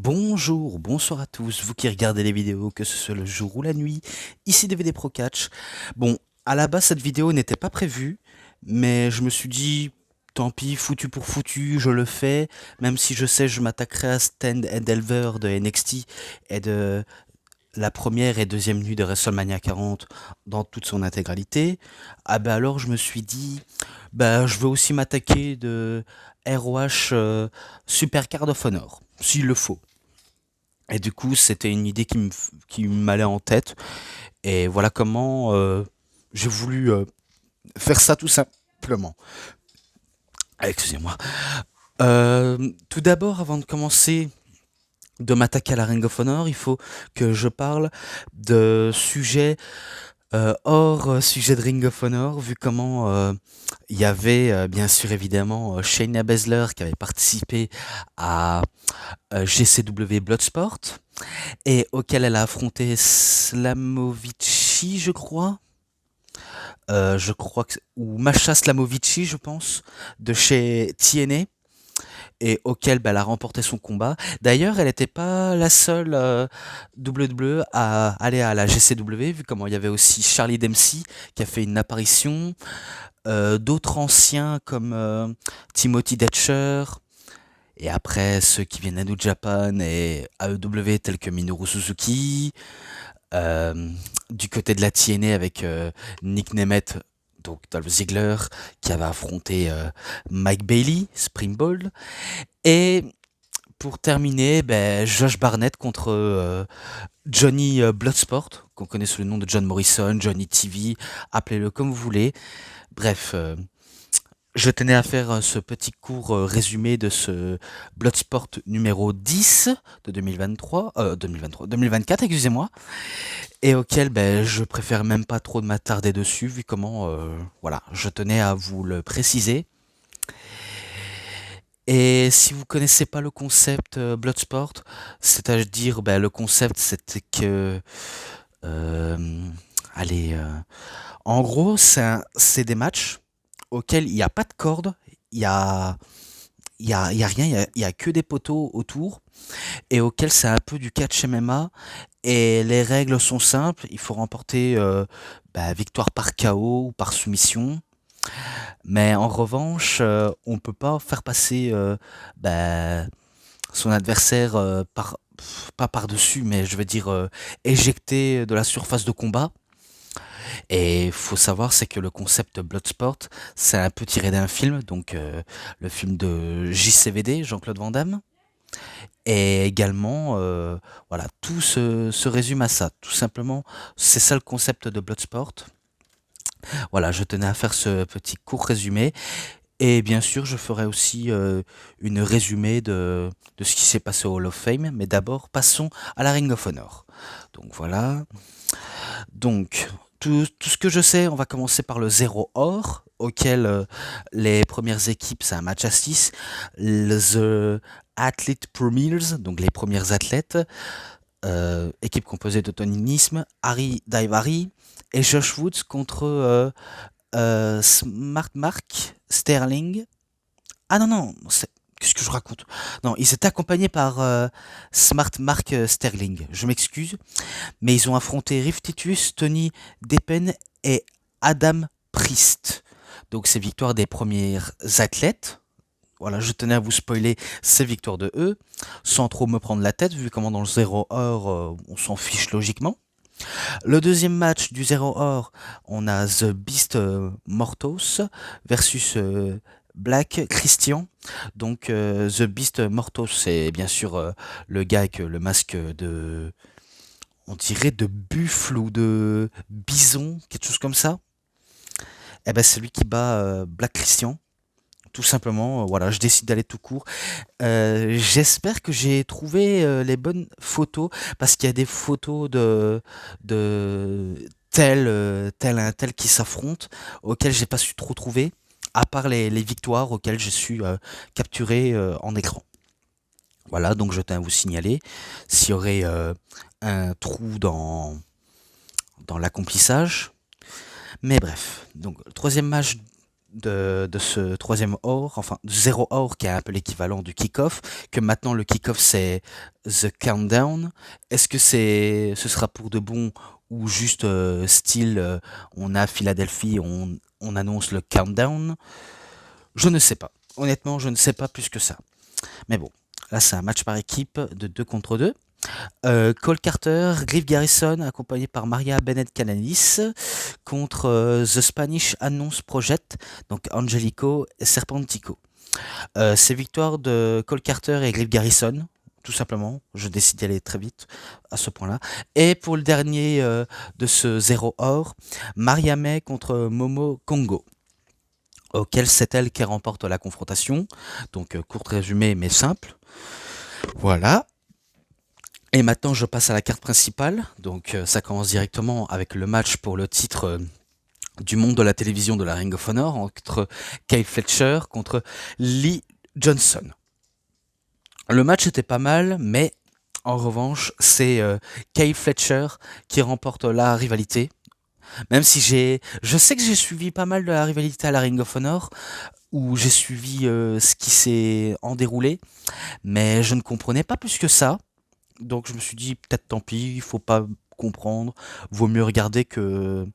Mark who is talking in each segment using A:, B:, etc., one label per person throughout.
A: Bonjour, bonsoir à tous, vous qui regardez les vidéos, que ce soit le jour ou la nuit, ici DVD Pro Catch. Bon, à la base cette vidéo n'était pas prévue, mais je me suis dit, tant pis, foutu pour foutu, je le fais, même si je sais je m'attaquerai à Stand and Delver de NXT et de la première et deuxième nuit de WrestleMania 40 dans toute son intégralité. Ah bah alors je me suis dit, bah je veux aussi m'attaquer de ROH Super Card of Honor, s'il le faut. Et du coup, c'était une idée qui m'allait en tête. Et voilà comment j'ai voulu faire ça tout simplement. Ah, excusez-moi. Tout d'abord, avant de commencer de m'attaquer à la Ring of Honor, il faut que je parle de sujets hors sujet de Ring of Honor, vu comment il y avait bien sûr évidemment Shayna Baszler qui avait participé à GCW Bloodsport et auquel elle a affronté Slamovici, je crois. Ou Masha Slamovici, je pense, de chez TNA, et auquel bah, elle a remporté son combat. D'ailleurs, elle n'était pas la seule WWE à aller à la GCW, vu comment il y avait aussi Charlie Dempsey qui a fait une apparition, d'autres anciens comme Timothy Thatcher, et après ceux qui viennent à New Japan et AEW tels que Minoru Suzuki, euh, du côté de la TNA avec Nick Nemeth, donc Dolph Ziggler, qui avait affronté Mike Bailey, Springboard. Et pour terminer, ben, Josh Barnett contre Johnny Bloodsport, qu'on connaît sous le nom de John Morrison, Johnny TV, appelez-le comme vous voulez. Bref, je tenais à faire ce petit court résumé de ce Bloodsport numéro 10 de 2024, excusez-moi, et auquel ben, je préfère même pas trop de m'attarder dessus, vu comment, voilà, je tenais à vous le préciser. Et si vous connaissez pas le concept Bloodsport, c'est-à-dire ben, le concept c'était que, euh, allez, en gros c'est des matchs auxquels il n'y a pas de corde, il y a il y a rien, il y a que des poteaux autour et auquel c'est un peu du catch MMA et les règles sont simples, il faut remporter bah, victoire par KO ou par soumission. Mais en revanche, on peut pas faire passer bah, son adversaire pas par-dessus, mais je veux dire éjecté de la surface de combat. Et faut savoir, c'est que le concept Bloodsport, c'est un peu tiré d'un film, donc le film de JCVD, Jean-Claude Van Damme. Et également, voilà, tout se résume à ça. Tout simplement, c'est ça le concept de Bloodsport. Voilà, je tenais à faire ce petit court résumé. Et bien sûr, je ferai aussi une résumé de ce qui s'est passé au Hall of Fame. Mais d'abord, passons à la Ring of Honor. Donc voilà. Donc, tout ce que je sais, on va commencer par le 0 or, auquel les premières équipes, c'est un match à 6. The Athlete Premiers, donc les premières athlètes, équipe composée de Tony Nism, Harry Daivari et Josh Woods contre Smart Mark Sterling. Ah non, non, qu'est-ce que je raconte? Non, ils étaient accompagnés par Smart Mark Sterling. Je m'excuse, mais ils ont affronté Riff Titus, Tony Deppen et Adam Priest. Donc c'est victoire des premiers athlètes. Voilà, je tenais à vous spoiler ces victoires de eux, sans trop me prendre la tête, vu comment dans le 0 or, on s'en fiche logiquement. Le deuxième match du 0 or, on a The Beast Mortos versus Black Christian. Donc The Beast Mortos, c'est bien sûr le gars avec le masque de, on dirait de buffle ou de bison, quelque chose comme ça. Et ben c'est lui qui bat Black Christian. Tout simplement, voilà, je décide d'aller tout court. J'espère que j'ai trouvé les bonnes photos, parce qu'il y a des photos de tel un tel qui s'affrontent, auxquelles j'ai pas su trop trouver, à part les victoires auxquelles j'ai su capturer en écran. Voilà, donc je tiens à vous signaler, s'il y aurait un trou dans l'accomplissage. Mais bref, donc le troisième match de ce troisième or, enfin zéro or qui est un peu l'équivalent du kick-off, que maintenant le kick-off c'est the countdown. Est-ce que ce sera pour de bon ou juste style on a Philadelphie, on annonce le countdown? Je ne sais pas. Honnêtement, je ne sais pas plus que ça. Mais bon, là c'est un match par équipe de 2 contre 2. Cole Carter, Griff Garrison, accompagné par Maria Bennett Canalis, contre The Spanish Announce Project, donc Angelico et Serpentico. C'est victoire de Cole Carter et Griff Garrison, tout simplement. Je décide d'y aller très vite à ce point-là. Et pour le dernier de ce 0 or, Maria May contre Momo Congo, auquel c'est elle qui remporte la confrontation. Donc court résumé mais simple. Voilà. Et maintenant, je passe à la carte principale. Donc, ça commence directement avec le match pour le titre du monde de la télévision de la Ring of Honor entre Kyle Fletcher contre Lee Johnson. Le match était pas mal, mais en revanche, c'est Kyle Fletcher qui remporte la rivalité. Même si je sais que j'ai suivi pas mal de la rivalité à la Ring of Honor, où j'ai suivi ce qui s'est en déroulé, mais je ne comprenais pas plus que ça. Donc je me suis dit, peut-être tant pis, il faut pas comprendre, vaut mieux regarder que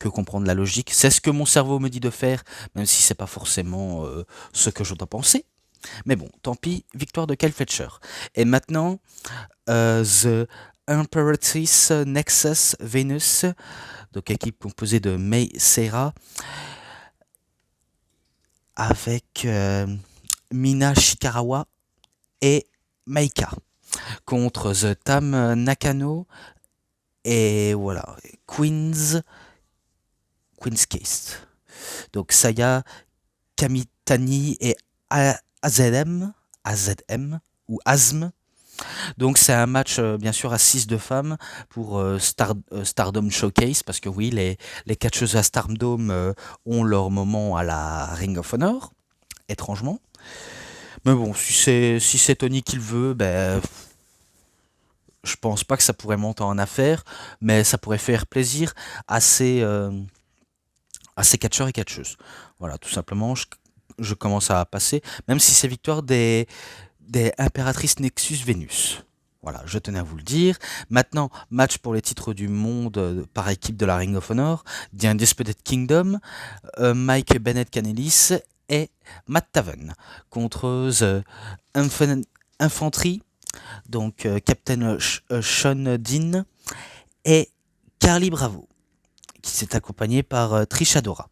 A: comprendre la logique. C'est ce que mon cerveau me dit de faire, même si c'est pas forcément ce que je dois penser. Mais bon, tant pis, victoire de Kyle Fletcher. Et maintenant, The Imperatrice Nexus Venus, donc équipe composée de Mei Seira, avec Mina Shikarawa et Maika, contre The Tam Nakano et voilà, Queen's Case. Donc Saya Kamitani et AZM ou ASM. Donc c'est un match bien sûr à 6 de femmes pour Stardom Showcase, parce que oui, les catcheuses à Stardom ont leur moment à la Ring of Honor, étrangement. Mais bon, si c'est Tony qui le veut, ben je pense pas que ça pourrait monter en affaire, mais ça pourrait faire plaisir à ces catcheurs et catcheuses. Voilà, tout simplement, je commence à passer, même si c'est victoire des Impératrices Nexus Vénus. Voilà, je tenais à vous le dire. Maintenant, match pour les titres du monde par équipe de la Ring of Honor, The Undisputed Kingdom, Mike Bennett Canelis et Matt Taven contre The Infantry, donc Captain Sean Dean et Carly Bravo, qui s'est accompagné par Trish Adora.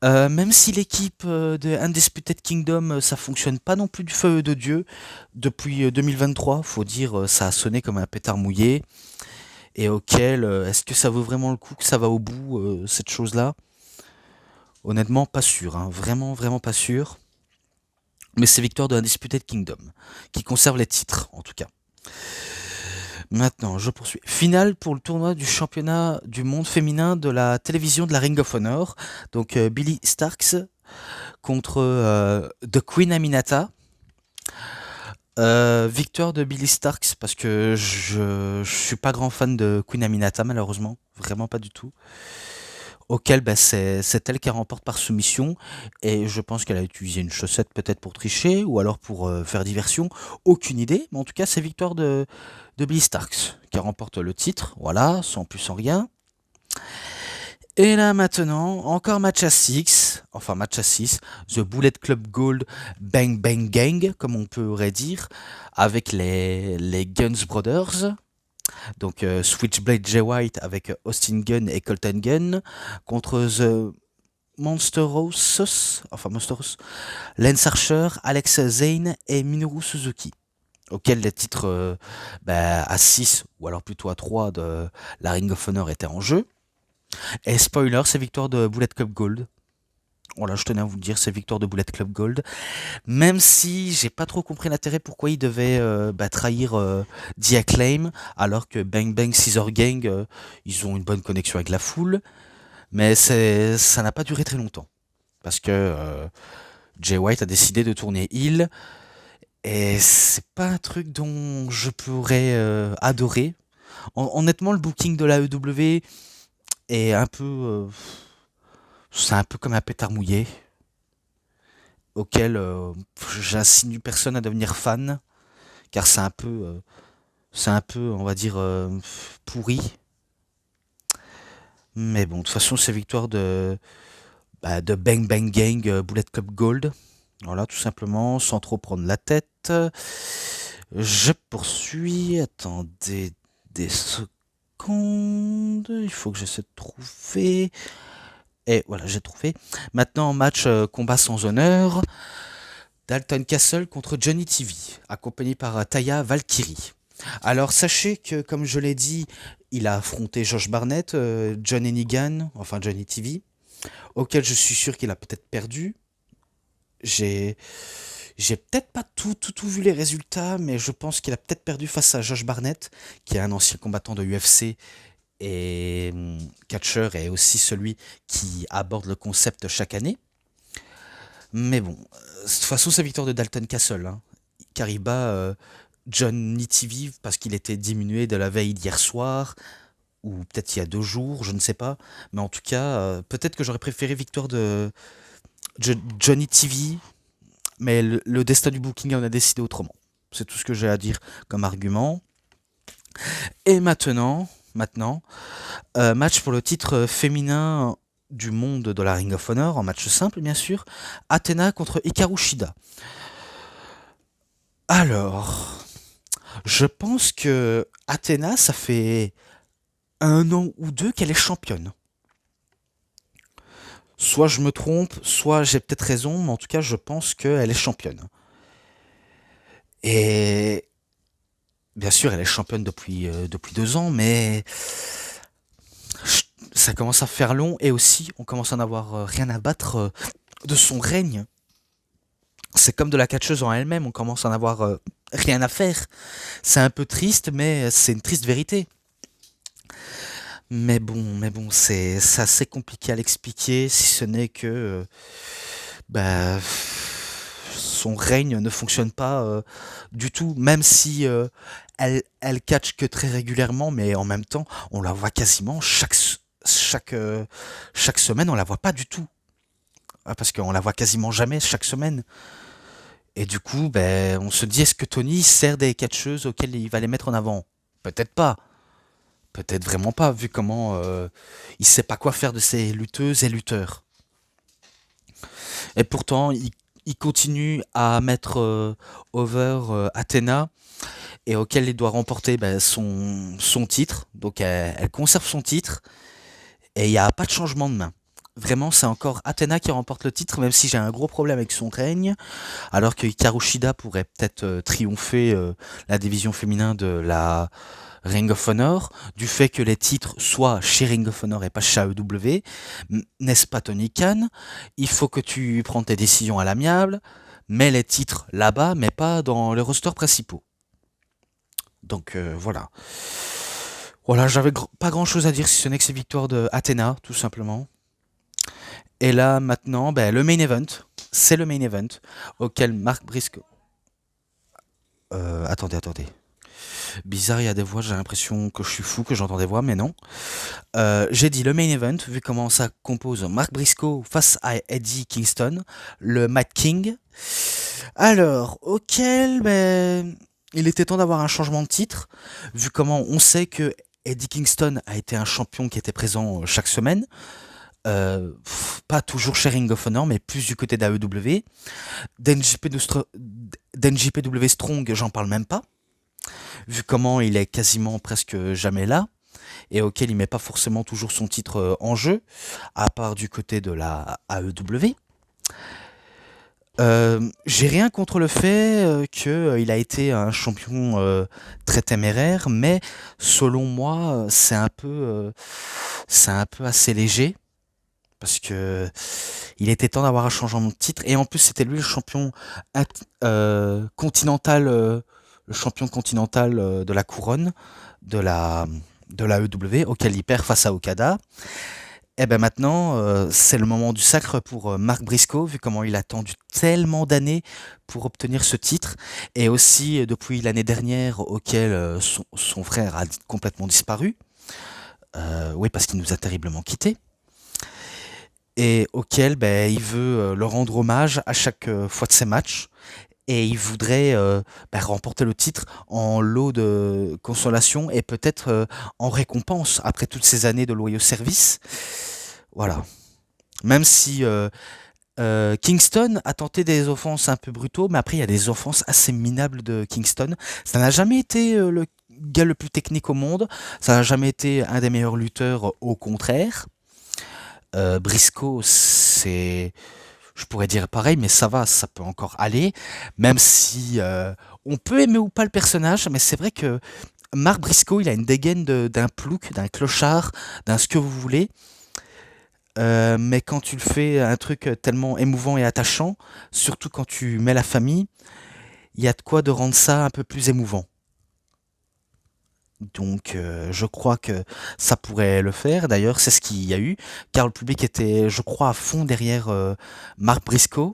A: Même si l'équipe de Undisputed Kingdom, ça fonctionne pas non plus du feu de Dieu depuis 2023, faut dire, ça a sonné comme un pétard mouillé, et auquel, est-ce que ça vaut vraiment le coup, que ça va au bout, cette chose-là? Honnêtement, pas sûr, hein, vraiment, vraiment pas sûr. Mais c'est victoire de Undisputed Kingdom, qui conserve les titres, en tout cas. Maintenant, je poursuis. Finale pour le tournoi du championnat du monde féminin de la télévision de la Ring of Honor. Donc Billy Starks contre The Queen Aminata. Victoire de Billy Starks, parce que je suis pas grand fan de Queen Aminata, malheureusement. Vraiment pas du tout. Auquel c'est elle qui remporte par soumission, et je pense qu'elle a utilisé une chaussette peut-être pour tricher ou alors pour faire diversion, aucune idée, mais en tout cas c'est victoire de Billy Starks qui remporte le titre, voilà, sans plus sans rien. Et là maintenant, encore match à 6, The Bullet Club Gold Bang Bang Gang, comme on pourrait dire, avec les Guns Brothers. Donc Switchblade Jay White avec Austin Gunn et Colton Gunn contre The Monsteros, Lance Archer, Alex Zane et Minoru Suzuki, auxquels les titres à 6 ou alors plutôt à 3 de la Ring of Honor étaient en jeu. Et spoiler, c'est victoire de Bullet Club Gold. Voilà, je tenais à vous le dire, c'est victoire de Bullet Club Gold. Même si j'ai pas trop compris l'intérêt pourquoi ils devaient trahir The Acclaim, alors que Bang Bang Scissor Gang, ils ont une bonne connexion avec la foule. Mais ça n'a pas duré très longtemps. Parce que Jay White a décidé de tourner heel. Et c'est pas un truc dont je pourrais adorer. Honnêtement, le booking de la EW est un peu... C'est un peu comme un pétard mouillé, auquel j'insinue personne à devenir fan, car c'est un peu, on va dire, pourri. Mais bon, de toute façon, c'est victoire de Bang Bang Gang Bullet Club Gold. Voilà, tout simplement, sans trop prendre la tête. Je poursuis. Attendez des secondes. Il faut que j'essaie de trouver. Et voilà, j'ai trouvé. Maintenant, match combat sans honneur. Dalton Castle contre Johnny TV, accompagné par Taya Valkyrie. Alors sachez que, comme je l'ai dit, il a affronté Josh Barnett, John Hennigan, enfin Johnny TV, auquel je suis sûr qu'il a peut-être perdu. J'ai j'ai peut-être pas tout vu les résultats, mais je pense qu'il a peut-être perdu face à Josh Barnett, qui est un ancien combattant de UFC et catcheur, et aussi celui qui aborde le concept chaque année. Mais bon, de toute façon, c'est victoire de Dalton Castle, hein, car il bat John Nitivi parce qu'il était diminué de la veille d'hier soir, ou peut-être il y a 2 jours, je ne sais pas. Mais en tout cas, peut-être que j'aurais préféré victoire de Johnny TV, mais le destin du booking en a décidé autrement. C'est tout ce que j'ai à dire comme argument. Et maintenant, match pour le titre féminin du monde de la Ring of Honor, en match simple bien sûr, Athena contre Hikaru Shida. Alors, je pense que Athena, ça fait 1 an ou 2 qu'elle est championne. Soit je me trompe, soit j'ai peut-être raison, mais en tout cas, je pense qu'elle est championne. Et bien sûr, elle est championne depuis 2 ans, mais ça commence à faire long, et aussi, on commence à n'avoir rien à battre de son règne. C'est comme de la catcheuse en elle-même, on commence à n'avoir rien à faire. C'est un peu triste, mais c'est une triste vérité. Mais bon, c'est assez compliqué à l'expliquer, si ce n'est que bah, son règne ne fonctionne pas du tout, même si elle catch que très régulièrement, mais en même temps, on la voit quasiment chaque semaine, on la voit pas du tout. Parce qu'on la voit quasiment jamais chaque semaine. Et du coup, ben, on se dit, est-ce que Tony sert des catcheuses auxquelles il va les mettre en avant? Peut-être pas. Peut-être vraiment pas, vu comment il sait pas quoi faire de ses lutteuses et lutteurs. Et pourtant, il continue à mettre over Athena, et auquel il doit remporter ben, son titre. Donc elle conserve son titre, et il n'y a pas de changement de main. Vraiment, c'est encore Athena qui remporte le titre, même si j'ai un gros problème avec son règne, alors que Hikaru Shida pourrait peut-être triompher la division féminin de la Ring of Honor, du fait que les titres soient chez Ring of Honor et pas chez AEW. N'est-ce pas, Tony Khan? Il faut que tu prennes tes décisions à l'amiable, mets les titres là-bas, mais pas dans les rosters principaux. Donc voilà. Voilà, j'avais pas grand-chose à dire, si ce n'est que c'est victoire de Athena, tout simplement. Et là, maintenant, ben, le main event, c'est le main event auquel Mark Briscoe... attendez. Bizarre, il y a des voix, j'ai l'impression que je suis fou, que j'entends des voix, mais non. J'ai dit le main event, vu comment ça compose Mark Briscoe face à Eddie Kingston, le Mad King. Alors, auquel, ben, il était temps d'avoir un changement de titre, vu comment on sait que Eddie Kingston a été un champion qui était présent chaque semaine. Pas toujours chez Ring of Honor, mais plus du côté d'AEW. d'NJPW Strong, j'en parle même pas, vu comment il est quasiment presque jamais là, et auquel il met pas forcément toujours son titre en jeu, à part du côté de la AEW. J'ai rien contre le fait qu'il a été un champion très téméraire, mais selon moi, c'est un peu assez léger. Parce que il était temps d'avoir un changement de titre, et en plus c'était lui le champion continental, le champion continental de la couronne de la EW, auquel il perd face à Okada. Et ben maintenant c'est le moment du sacre pour Mark Briscoe, vu comment il a attendu tellement d'années pour obtenir ce titre, et aussi depuis l'année dernière auquel son frère a complètement disparu. Oui, parce qu'il nous a terriblement quittés. et auquel il veut leur rendre hommage à chaque fois de ses matchs. Et il voudrait remporter le titre en lot de consolation et peut-être en récompense après toutes ces années de loyaux services. Voilà. Même si Kingston a tenté des offenses un peu brutaux, mais après il y a des offenses assez minables de Kingston. Ça n'a jamais été le gars le plus technique au monde, ça n'a jamais été un des meilleurs lutteurs, au contraire. Briscoe, c'est, je pourrais dire pareil, mais ça va, ça peut encore aller, même si on peut aimer ou pas le personnage, mais c'est vrai que Mark Briscoe, il a une dégaine d'un plouc, d'un clochard, d'un ce que vous voulez. Mais quand tu le fais un truc tellement émouvant et attachant, surtout quand tu mets la famille, il y a de quoi de rendre ça un peu plus émouvant. Donc je crois que ça pourrait le faire. D'ailleurs, c'est ce qu'il y a eu, car le public était, je crois, à fond derrière Mark Briscoe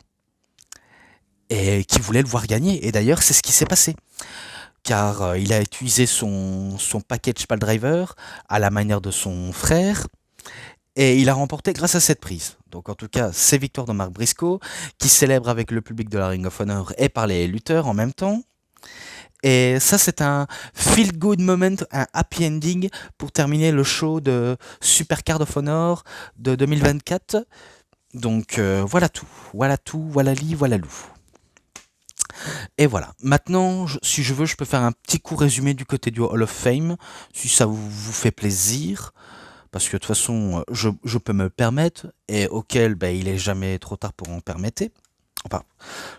A: et qui voulait le voir gagner. Et d'ailleurs, c'est ce qui s'est passé. Car il a utilisé son package pile driver à la manière de son frère. Et il a remporté grâce à cette prise. Donc en tout cas, c'est victoire de Mark Briscoe, qui célèbre avec le public de la Ring of Honor et par les lutteurs en même temps. Et ça, c'est un feel-good moment, un happy ending pour terminer le show de Supercard of Honor de 2024. Donc voilà tout. Voilà tout, voilà li, voilà loup. Et voilà. Maintenant, si je veux, je peux faire un petit coup résumé du côté du Hall of Fame, si ça vous fait plaisir. Parce que de toute façon, je peux me le permettre, et auquel il est jamais trop tard pour en permettre. Enfin,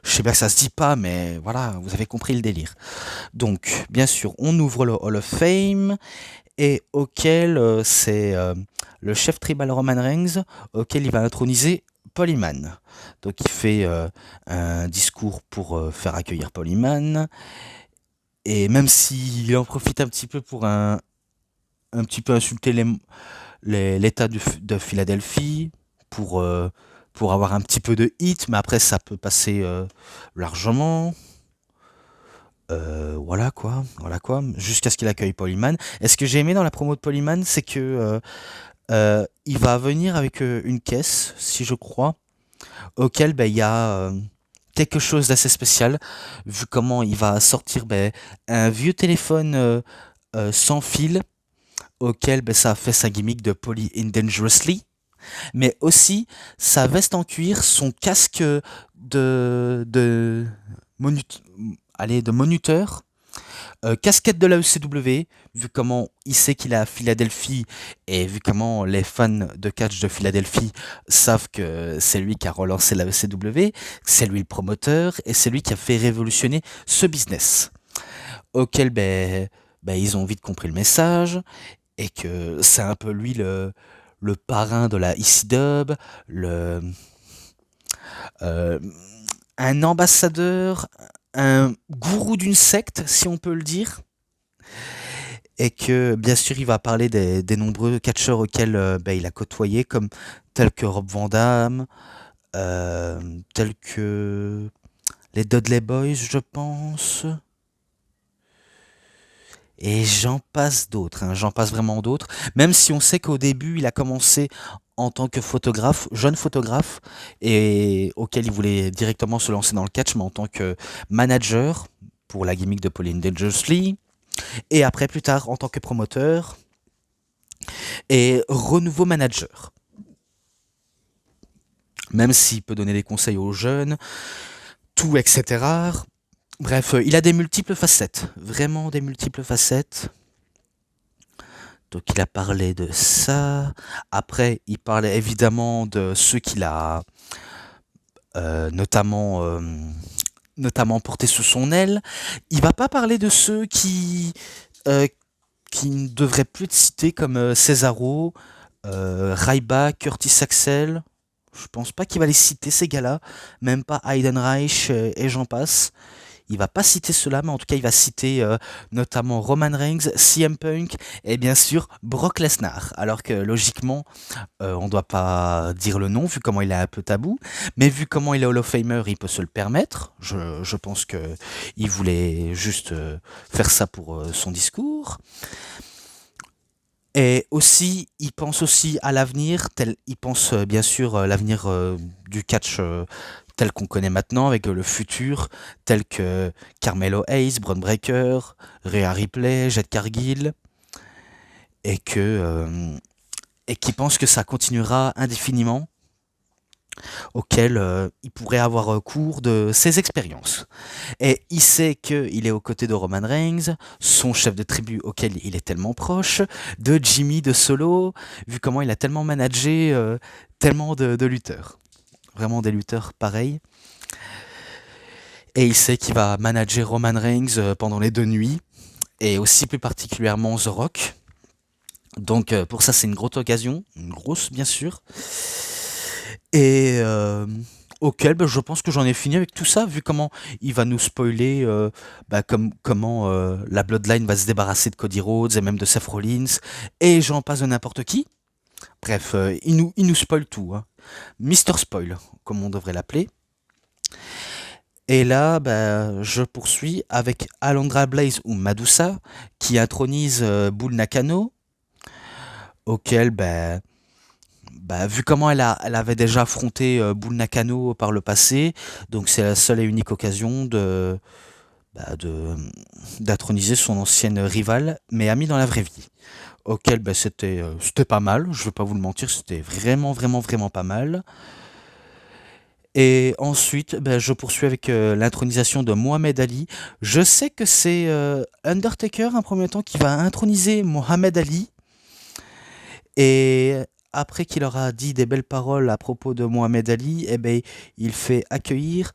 A: je sais bien que ça se dit pas, mais voilà, vous avez compris le délire. Donc, bien sûr, on ouvre le Hall of Fame, et auquel c'est le chef tribal Roman Reigns, auquel il va introniser Paul Heyman. Donc, il fait un discours pour faire accueillir Paul Heyman, et même s'il en profite un petit peu pour un petit peu insulter l'État de Philadelphie pour avoir un petit peu de hit, mais après ça peut passer largement. Voilà quoi, jusqu'à ce qu'il accueille Paul Heyman. Et ce que j'ai aimé dans la promo de Paul Heyman, c'est que il va venir avec une caisse, si je crois, auquel il y a quelque chose d'assez spécial, vu comment il va sortir un vieux téléphone sans fil, auquel ça a fait sa gimmick de Polly in Dangerously, mais aussi sa veste en cuir, son casque de, de moniteur, casquette de la ECW, vu comment il sait qu'il est à Philadelphie et vu comment les fans de catch de Philadelphie savent que c'est lui qui a relancé la ECW, c'est lui le promoteur et c'est lui qui a fait révolutionner ce business. Auquel ils ont vite compris le message et que c'est un peu lui le parrain de la ECW, euh, un ambassadeur, un gourou d'une secte, si on peut le dire, et que bien sûr il va parler des nombreux catcheurs auxquels il a côtoyé, comme tels que Rob Van Dam, tels que les Dudley Boys, je pense. Et j'en passe d'autres, hein, j'en passe vraiment d'autres. Même si on sait qu'au début, il a commencé en tant que photographe, jeune photographe, et auquel il voulait directement se lancer dans le catch, mais en tant que manager pour la gimmick de Pauline Dangerously, et après plus tard en tant que promoteur et renouveau manager. Même s'il peut donner des conseils aux jeunes, tout, etc. Bref, il a des multiples facettes, vraiment des multiples facettes. Donc il a parlé de ça. Après, il parlait évidemment de ceux qu'il a notamment porté sous son aile. Il va pas parler de ceux qui ne devraient plus être cités comme Cesaro, Ryback, Curtis Axel. Je pense pas qu'il va les citer ces gars-là, même pas Heidenreich et j'en passe. Il va pas citer cela, mais en tout cas, il va citer notamment Roman Reigns, CM Punk et bien sûr Brock Lesnar. Alors que logiquement, on doit pas dire le nom vu comment il est un peu tabou, mais vu comment il est Hall of Famer, il peut se le permettre. Je pense que il voulait juste faire ça pour son discours. Et aussi, il pense aussi à l'avenir, il pense bien sûr l'avenir du catch tel qu'on connaît maintenant, avec le futur, tel que Carmelo Hayes, Bron Breakker, Rhea Ripley, Jade Cargill, et et qui pense que ça continuera indéfiniment, auquel il pourrait avoir cours de ses expériences. Et il sait qu'il est aux côtés de Roman Reigns, son chef de tribu auquel il est tellement proche, de Jimmy de Solo, vu comment il a tellement managé tellement de lutteurs. Vraiment des lutteurs pareils. Et il sait qu'il va manager Roman Reigns pendant les 2 nuits, et aussi plus particulièrement The Rock. Donc pour ça c'est une grosse occasion, une grosse bien sûr. Et auquel je pense que j'en ai fini avec tout ça, vu comment il va nous spoiler comment la Bloodline va se débarrasser de Cody Rhodes et même de Seth Rollins, et j'en passe de n'importe qui. Bref, il nous spoil tout, hein. Mister Spoil, comme on devrait l'appeler. Et là, je poursuis avec Alundra Blaze ou Madusa, qui intronise Bull Nakano, auquel, vu comment elle avait déjà affronté Bull Nakano par le passé, donc c'est la seule et unique occasion d'introniser son ancienne rivale, mais amie dans la vraie vie. Auquel c'était pas mal, je vais pas vous le mentir, c'était vraiment, vraiment, vraiment pas mal. Et ensuite, je poursuis avec l'intronisation de Mohamed Ali. Je sais que c'est Undertaker, un premier temps, qui va introniser Mohamed Ali. Et après qu'il aura dit des belles paroles à propos de Mohamed Ali, il fait accueillir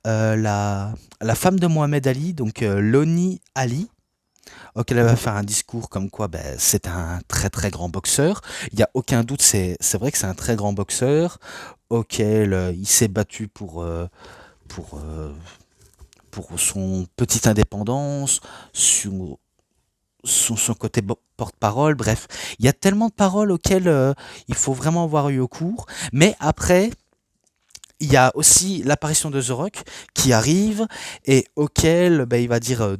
A: la femme de Mohamed Ali, donc Loni Ali, auquel elle va faire un discours comme quoi c'est un très très grand boxeur. Il n'y a aucun doute, c'est vrai que c'est un très grand boxeur, auquel il s'est battu pour, euh, pour son petite indépendance, sur son côté porte-parole, bref. Il y a tellement de paroles auxquelles il faut vraiment avoir eu au cours. Mais après, il y a aussi l'apparition de The Rock qui arrive et auquel il va dire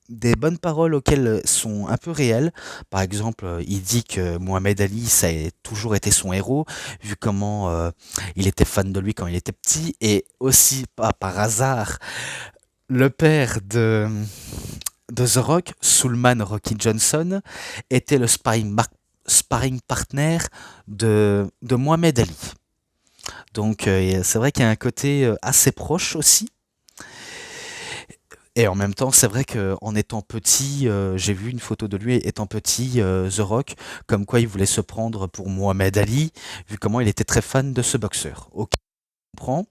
A: des bonnes paroles auxquelles sont un peu réelles. Par exemple, il dit que Mohamed Ali, ça a toujours été son héros, vu comment il était fan de lui quand il était petit, et aussi, pas par hasard, le père de The Rock, Sulman Rocky Johnson, était le sparring partner de Mohamed Ali. Donc c'est vrai qu'il y a un côté assez proche aussi. Et en même temps, c'est vrai qu'en étant petit, j'ai vu une photo de lui étant petit, The Rock, comme quoi il voulait se prendre pour Mohamed Ali, vu comment il était très fan de ce boxeur. Ok, on comprend.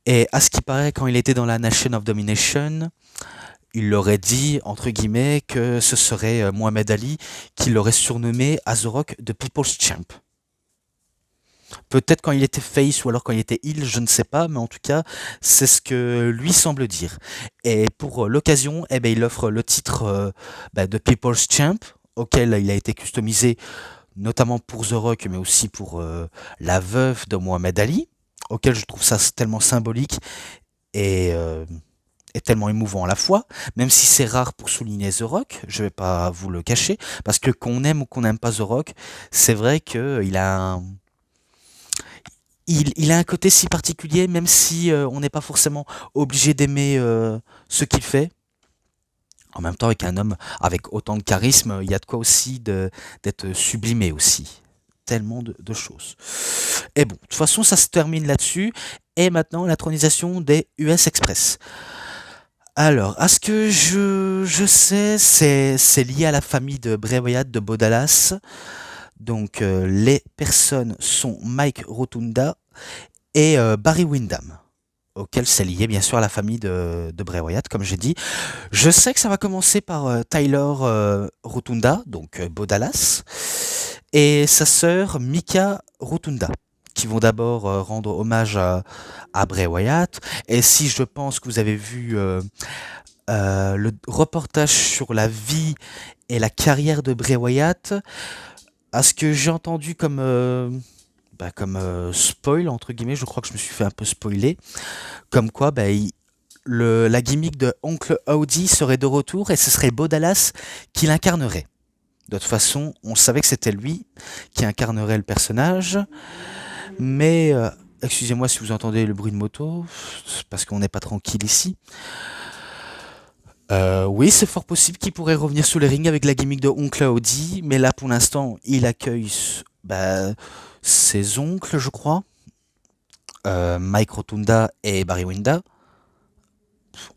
A: Et à ce qui paraît, quand il était dans la Nation of Domination, il leur aurait dit, entre guillemets, que ce serait Mohamed Ali qui l'aurait surnommé à The Rock The People's Champ. Peut-être quand il était face ou alors quand il était heel, je ne sais pas, mais en tout cas, c'est ce que lui semble dire. Et pour l'occasion, il offre le titre de People's Champ, auquel il a été customisé notamment pour The Rock, mais aussi pour la veuve de Mohamed Ali, auquel je trouve ça tellement symbolique et, et tellement émouvant à la fois, même si c'est rare pour souligner The Rock, je vais pas vous le cacher, parce que qu'on aime ou qu'on n'aime pas The Rock, c'est vrai qu'il a il a un côté si particulier, même si on n'est pas forcément obligé d'aimer ce qu'il fait. En même temps, avec un homme avec autant de charisme, il y a de quoi aussi d'être sublimé aussi. Tellement de choses. Et bon, de toute façon, ça se termine là-dessus. Et maintenant, l'intronisation des US Express. Alors, à ce que je sais, c'est lié à la famille de Bray Wyatt de Bodalas. Donc, les personnes sont Mike Rotunda et Barry Windham, auquel c'est lié bien sûr à la famille de Bray Wyatt, comme j'ai dit. Je sais que ça va commencer par Tyler Rotunda, donc Bodalas, et sa sœur Mika Rotunda, qui vont d'abord rendre hommage à Bray Wyatt. Et si je pense que vous avez vu le reportage sur la vie et la carrière de Bray Wyatt, à ce que j'ai entendu comme spoil, entre guillemets, je crois que je me suis fait un peu spoiler, comme quoi la gimmick de Oncle Audi serait de retour et ce serait Bo Dallas qui l'incarnerait. De toute façon, on savait que c'était lui qui incarnerait le personnage, mais excusez-moi si vous entendez le bruit de moto, c'est parce qu'on n'est pas tranquille ici. Oui, c'est fort possible qu'il pourrait revenir sur les rings avec la gimmick de Oncle Audi, mais là pour l'instant, il accueille ses oncles, je crois, Mike Rotunda et Barry Windham.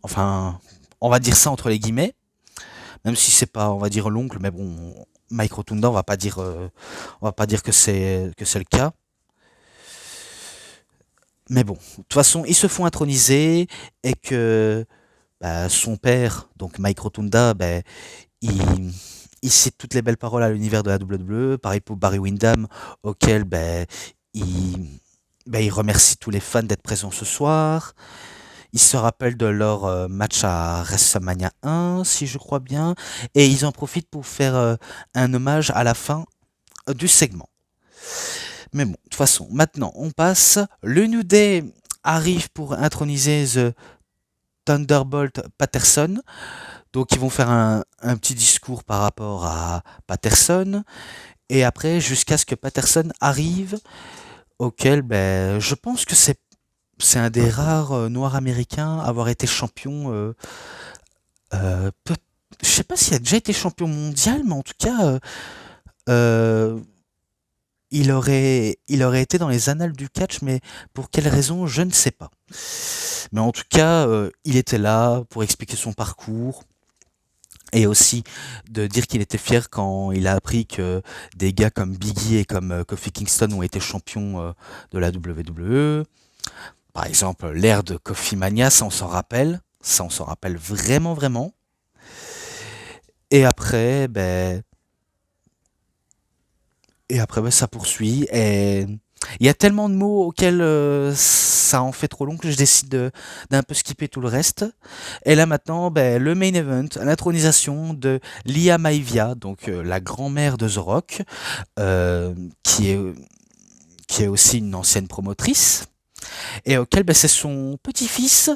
A: Enfin, on va dire ça entre les guillemets, même si c'est pas, on va dire l'oncle, mais bon, Mike Rotunda, on va pas dire que c'est le cas. Mais bon, de toute façon, ils se font introniser et que son père, donc Mike Rotunda, il, il cite toutes les belles paroles à l'univers de la WWE. Pareil pour Barry Windham, auquel il, il remercie tous les fans d'être présents ce soir. Ils se rappellent de leur match à WrestleMania 1, si je crois bien, et ils en profitent pour faire un hommage à la fin du segment. Mais bon, de toute façon, maintenant on passe. Le New Day arrive pour introniser The Thunderbolt Patterson. Donc ils vont faire un petit discours par rapport à Patterson. Et après, jusqu'à ce que Patterson arrive, auquel je pense que c'est un des rares noirs américains à avoir été champion. Peut- je sais pas s'il a déjà été champion mondial, mais en tout cas, euh, il aurait été dans les annales du catch, mais pour quelle raison, je ne sais pas. Mais en tout cas, il était là pour expliquer son parcours. Et aussi de dire qu'il était fier quand il a appris que des gars comme Biggie et comme Kofi Kingston ont été champions de la WWE. Par exemple, l'ère de Kofi Mania, ça on s'en rappelle. Ça on s'en rappelle vraiment, vraiment. Et après, ça poursuit. Et il y a tellement de mots auxquels ça en fait trop long que je décide d'un peu skipper tout le reste. Et là maintenant, le main event, l'intronisation de Lia Maivia, donc la grand-mère de The Rock, euh, qui est, qui est aussi une ancienne promotrice, et auquel c'est son petit-fils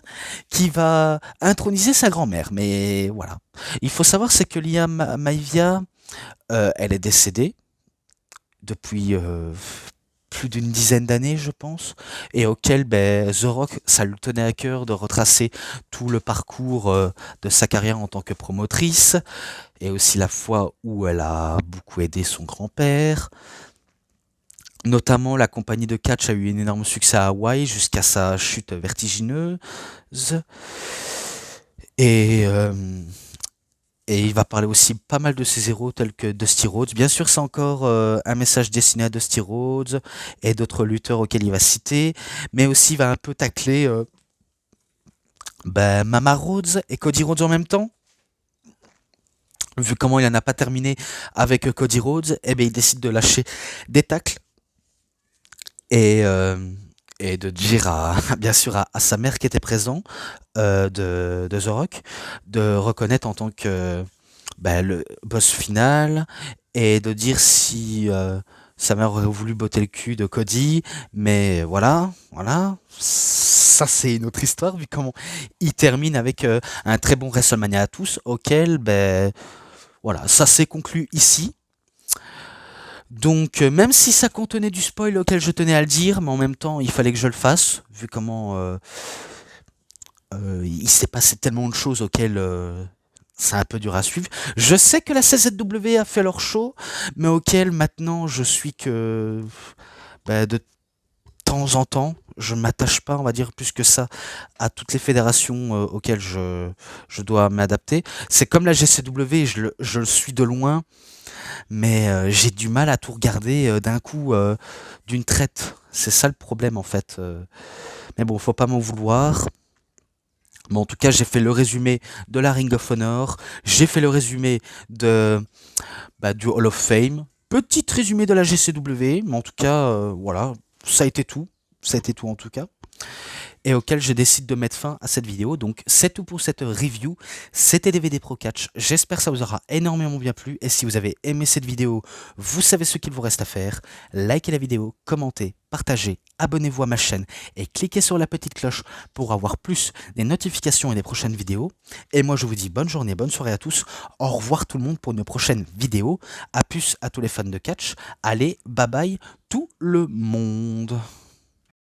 A: qui va introniser sa grand-mère. Mais voilà. Il faut savoir, c'est que Lia Maivia, elle est décédée depuis plus d'une dizaine d'années, je pense, et auquel The Rock, ça lui tenait à cœur de retracer tout le parcours de sa carrière en tant que promotrice, et aussi la fois où elle a beaucoup aidé son grand-père. Notamment, la compagnie de catch a eu un énorme succès à Hawaï jusqu'à sa chute vertigineuse. Et, euh, et il va parler aussi pas mal de ses héros tels que Dusty Rhodes. Bien sûr, c'est encore un message destiné à Dusty Rhodes et d'autres lutteurs auxquels il va citer, mais aussi il va un peu tacler Mama Rhodes et Cody Rhodes en même temps. Vu comment il n'en a pas terminé avec Cody Rhodes, il décide de lâcher des tacles et, euh, et de dire bien sûr à sa mère qui était présent de The Rock de reconnaître en tant que le boss final et de dire si sa mère aurait voulu botter le cul de Cody, mais voilà, ça c'est une autre histoire vu comment il termine avec un très bon WrestleMania à tous auquel voilà, ça s'est conclu ici. Donc même si ça contenait du spoil auquel je tenais à le dire, mais en même temps il fallait que je le fasse vu comment il s'est passé tellement de choses auxquelles c'est un peu dur à suivre. Je sais que la CZW a fait leur show, mais auquel maintenant je suis que de temps en temps. Je m'attache pas, on va dire, plus que ça à toutes les fédérations auxquelles je dois m'adapter. C'est comme la GCW, je le suis de loin, mais j'ai du mal à tout regarder d'un coup, d'une traite. C'est ça le problème en fait. Mais bon, faut pas m'en vouloir. Mais en tout cas, j'ai fait le résumé de la Ring of Honor, j'ai fait le résumé du Hall of Fame, petit résumé de la GCW, mais en tout cas, voilà, ça a été tout. Ça a été tout en tout cas. et auquel je décide de mettre fin à cette vidéo. Donc c'est tout pour cette review, c'était DVD Pro Catch, j'espère que ça vous aura énormément bien plu, et si vous avez aimé cette vidéo, vous savez ce qu'il vous reste à faire, likez la vidéo, commentez, partagez, abonnez-vous à ma chaîne, et cliquez sur la petite cloche pour avoir plus des notifications et des prochaines vidéos, et moi je vous dis bonne journée, bonne soirée à tous, au revoir tout le monde pour une prochaine vidéo, à plus à tous les fans de catch, allez, bye bye tout le monde.